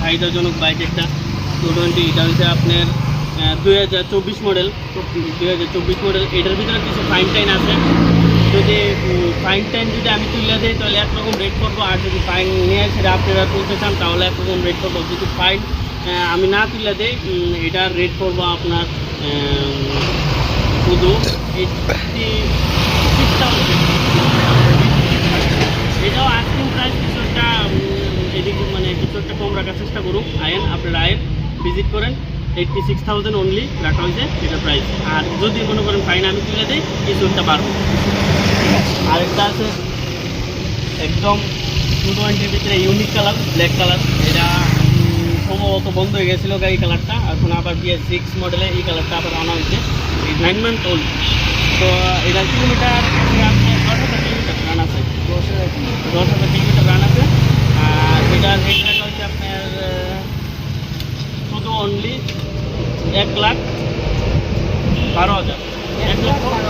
চাহিদাজনক bike একটা 220। এটা হচ্ছে আপনার 2024 মডেল, 2024 মডেল। এটার ভিতরে কিছু ফাইন টাইন আছে। যদি ফাইন টাইন যদি আমি তুলে দিই তাহলে একরকম রেট করবো, আর যদি ফাইন নিয়ে সেটা আপনারা তুলতে চান তাহলে একরকম রেট করবো। যদি ফাইন আমি না তুলে দিই এটার রেট করবো আপনার শুধু 86,000। এটাও আস্কিং প্রাইস কিছু একটা এদিকে মানে কিছু একটা কম রাখার চেষ্টা করুন। আপনারা ভিজিট করেন। 86,000 অনলি রাখা হয়েছে এটা প্রাইস। আর যদি মনে করেন ফাইন আমি তুলে দিই কিছু একটা পারবো। আরেকটা আছে একদম 220 ভিতরে ইউনিক কালার, ব্ল্যাক কালার। এটা সম্ভবত বন্ধ হয়ে গেছিলো এই কালারটা, এখন আবার BS6 মডেলে এই কালারটা আবার আনা হয়েছে। এই 9 মান্থ ওল্ড। তো এটা কিলোমিটার আপনার 10,000 কিলোমিটার রান আছে, 10,000 কিলোমিটার রান আছে। আর এটার রেট রাখা হচ্ছে আপনার শুধু অনলি 1,12,000। 1,12,000